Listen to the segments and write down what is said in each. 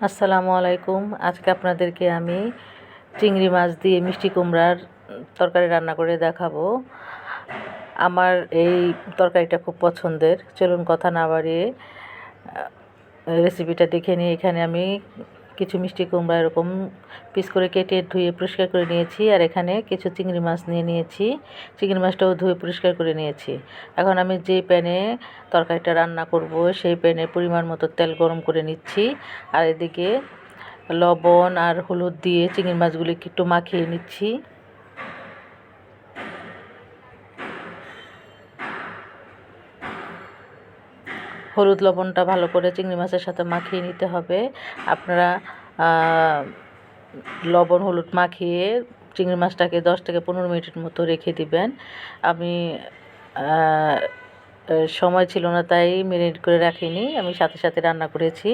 আসসালামু আলাইকুম। আজকে আপনাদেরকে আমি চিংড়ি মাছ দিয়ে মিষ্টি কুমড়ার তরকারি রান্না করে দেখাবো। আমার এই তরকারিটা খুব পছন্দের। চলুন কথা না বাড়িয়ে রেসিপিটা দেখে নিই। এখানে আমি কিছু মিষ্টি কুমড়া এরকম পিস করে কেটে ধুয়ে পরিষ্কার করে নিয়েছি, আর এখানে কিছু চিংড়ি মাছ নিয়ে নিয়েছি। চিংড়ি মাছটাও ধুয়ে পরিষ্কার করে নিয়েছি। এখন আমি যে প্যানে তরকারিটা রান্না করব সেই প্যানে পরিমাণ মতো তেল গরম করে নিচ্ছি, আর এদিকে লবণ আর হলুদ দিয়ে চিংড়ি মাছগুলিকে একটু মাখিয়ে নিচ্ছি। হলুদ লবণটা ভালো করে চিংড়ি মাছের সাথে মাখিয়ে নিতে হবে। আপনারা লবণ হলুদ মাখিয়ে চিংড়ি মাছটাকে 10 থেকে 15 মিনিটের মতো রেখে দিবেন। আমি সময় ছিল না তাই ম্যারিনেট করে রাখিনি, আমি সাথে সাথে রান্না করেছি।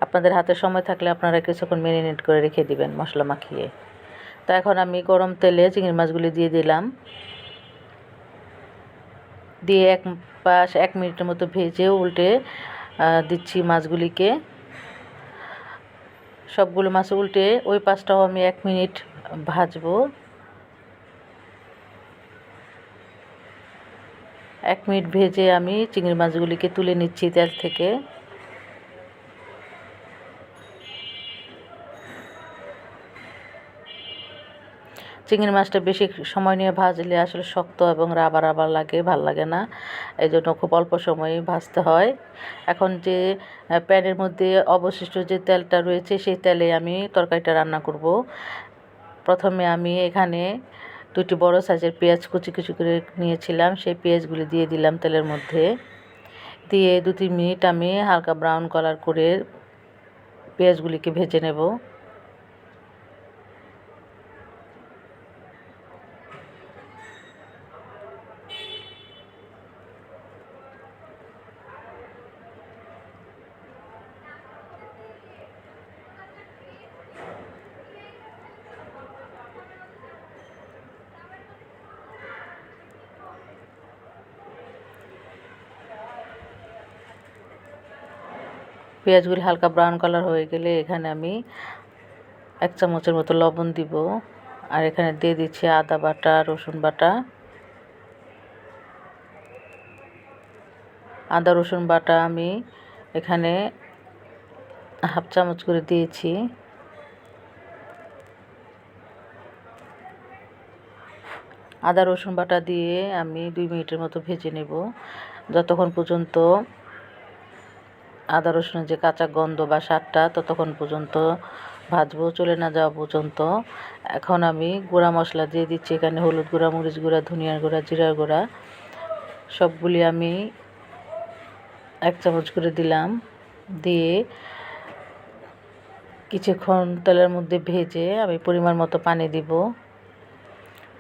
আপনাদের হাতে সময় থাকলে আপনারা কিছুক্ষণ ম্যারিনেট করে রেখে দিবেন মশলা মাখিয়ে। তো এখন আমি গরম তেলে চিংড়ি মাছগুলি দিয়ে দিলাম, দিয়ে এক পাশ 1 মিনিটের মতো ভেজে উল্টে দিচ্ছি মাছগুলিকে। সবগুলো মাছ উল্টে ওই পাশটাও আমি 1 মিনিট ভাজবো। 1 মিনিট ভেজে আমি চিংড়ি মাছগুলিকে তুলে নিচ্ছি তেল থেকে। চিংড়ি মাছটা বেশি সময় নিয়ে ভাজলে আসলে শক্ত এবং রাবার রাবার লাগে, ভাল লাগে না। এই জন্য খুব অল্প সময়ে ভাজতে হয়। এখন যে প্যানের মধ্যে অবশিষ্ট যে তেলটা রয়েছে সেই তেলে আমি তরকারিটা রান্না করব। প্রথমে আমি এখানে 2টি বড় সাইজের পেঁয়াজ কুচি কুচি করে নিয়েছিলাম, সেই পেঁয়াজগুলি দিয়ে দিলাম তেলের মধ্যে। দিয়ে 2-3 মিনিট আমি হালকা ব্রাউন কালার করে পেঁয়াজগুলিকে ভেজে নেব। পেঁয়াজগুলি হালকা ব্রাউন কালার হয়ে গেলে এখানে আমি 1 চামচের মতো লবণ দিব, আর এখানে দিয়ে দিচ্ছি আদা বাটা রসুন বাটা। আদা রসুন বাটা আমি এখানে 1/2 চামচ করে দিয়েছি। আদা রসুন বাটা দিয়ে আমি 2 মিনিটের মতো ভেজে নেব, যতক্ষণ পর্যন্ত আদা রসুনের যে কাঁচা গন্ধ বা স্বাদটা ততক্ষণ পর্যন্ত ভাজবো, চলে না যাওয়া পর্যন্ত। এখন আমি গুঁড়া মশলা দিয়ে দিচ্ছি। এখানে হলুদ গুঁড়া, মরিচ গুঁড়া, ধনিয়ার গুঁড়া, জিরার গুঁড়া সবগুলি আমি 1 চামচ করে দিলাম। দিয়ে কিছুক্ষণ তেলের মধ্যে ভেজে আমি পরিমাণ মতো পানি দিব।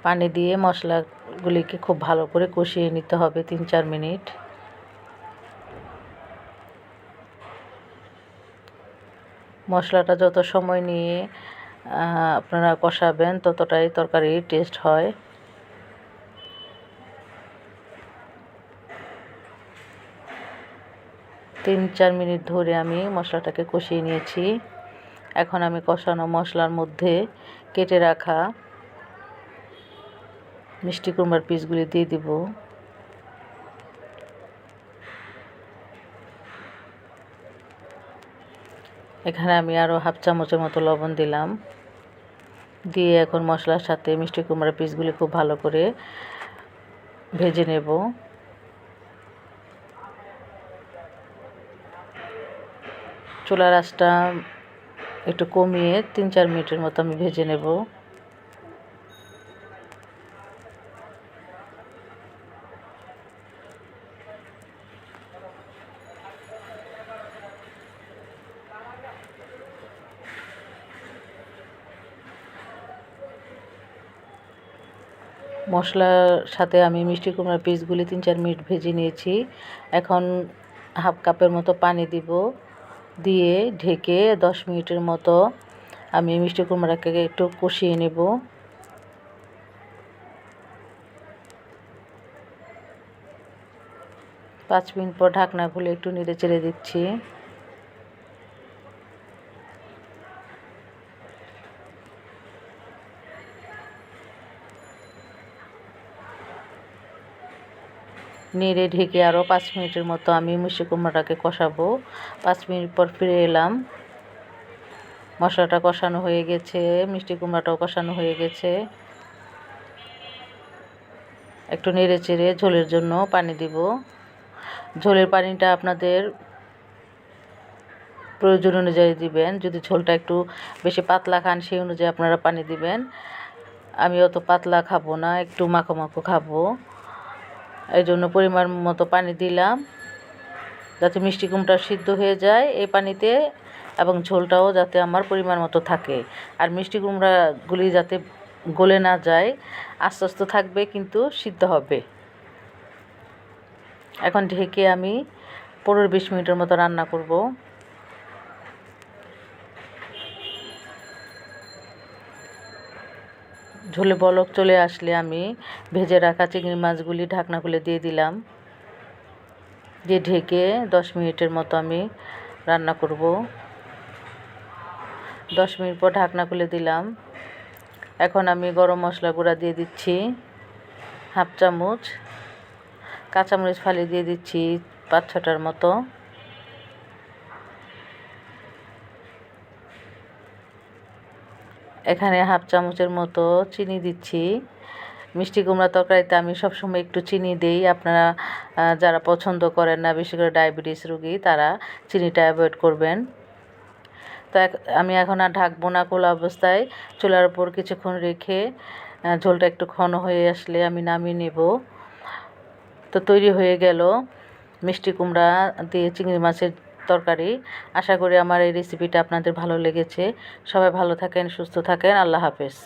পানি দিয়ে মশলাগুলিকে খুব ভালো করে কষিয়ে নিতে হবে 3-4 মিনিট। মশলাটা যত সময় নিয়ে আপনারা কষাবেন ততটাই তরকারির টেস্ট হয়। তিন চার মিনিট ধরে আমি মশলাটাকে কষিয়ে নিয়েছি। এখন আমি কষানো মশলার মধ্যে কেটে রাখা মিষ্টি কুমড়ার পিসগুলি দিয়ে দিব। এখানে আমি আরও 1/2 চামচের মতো লবণ দিলাম। দিয়ে এখন মশলার সাথে মিষ্টি কুমড়ার পিসগুলি খুব ভালো করে ভেজে নেব। চুলার আঁচটা একটু কমিয়ে 3-4 মিনিটের মতো আমি ভেজে নেব। মশলার সাথে আমি মিষ্টি কুমড়ার পিসগুলি 3-4 মিনিট ভেজে নিয়েছি। এখন 1/2 কাপের মতো পানি দিব, দিয়ে ঢেকে 10 মিনিটের মতো আমি মিষ্টি কুমড়াকে একটু কষিয়ে নেব। 5 মিনিট পর ঢাকনা খুলে একটু নেড়ে চেড়ে দিচ্ছি। নেড়ে ঢেকে আরও 5 মিনিটের মতো আমি মিষ্টি কুমড়াটাকে কষাবো। 5 মিনিট পর ফিরে এলাম। মশলাটা কষানো হয়ে গেছে, মিষ্টি কুমড়াটাও কষানো হয়ে গেছে। একটু নেড়ে চেড়ে ঝোলের জন্য পানি দিব। ঝোলের পানিটা আপনাদের প্রয়োজন অনুযায়ী দিবেন। যদি ঝোলটা একটু বেশি পাতলা খান সেই অনুযায়ী আপনারা পানি দিবেন। আমি অত পাতলা খাবো না, একটু মাখো মাখো খাবো, এই জন্য পরিমাণ মতো পানি দিলাম যাতে মিষ্টি কুমড়া সিদ্ধ হয়ে যায় এই পানিতে, এবং ঝোলটাও যাতে আমার পরিমাণ মতো থাকে। আর মিষ্টি কুমড়াগুলি যাতে গলে না যায়, আস্তে আস্তে থাকবে কিন্তু সিদ্ধ হবে। এখন ঢেকে আমি 15-20 মিনিটের মতো রান্না করব। ঝোলে বলক চলে আসলে আমি ভেজে রাখা চিংড়ি মাছগুলি ঢাকনা খুলে দিয়ে দিলাম। দিয়ে ঢেকে 10 মিনিটের মতো আমি রান্না করব। 10 মিনিট পর ঢাকনা খুলে দিলাম। এখন আমি গরম মশলা গুঁড়া দিয়ে দিচ্ছি হাফ চামচ, কাঁচামরিচ ফালি দিয়ে দিচ্ছি 5-6টার মতো। এখানে হাফ চামচের মতো চিনি দিচ্ছি। মিষ্টি কুমড়া তরকারিতে আমি সবসময় একটু চিনি দিই। আপনারা যারা পছন্দ করেন না, বিশেষ করে ডায়াবেটিস রোগী, তারা চিনিটা অ্যাভয়েড করবেন। তো আমি এখন আর ঢাকবো না, খোলা অবস্থায় চুলার উপর কিছুক্ষণ রেখে ঝোলটা একটু ঘন হয়ে আসলে আমি নামিয়ে নেব। তো তৈরি হয়ে গেল মিষ্টি কুমড়া দিয়ে চিংড়ি মাছের তরকারি। আশা করি আমার এই রেসিপিটা আপনাদের ভালো লেগেছে। সবাই ভালো থাকেন, সুস্থ থাকেন। আল্লাহ হাফেজ।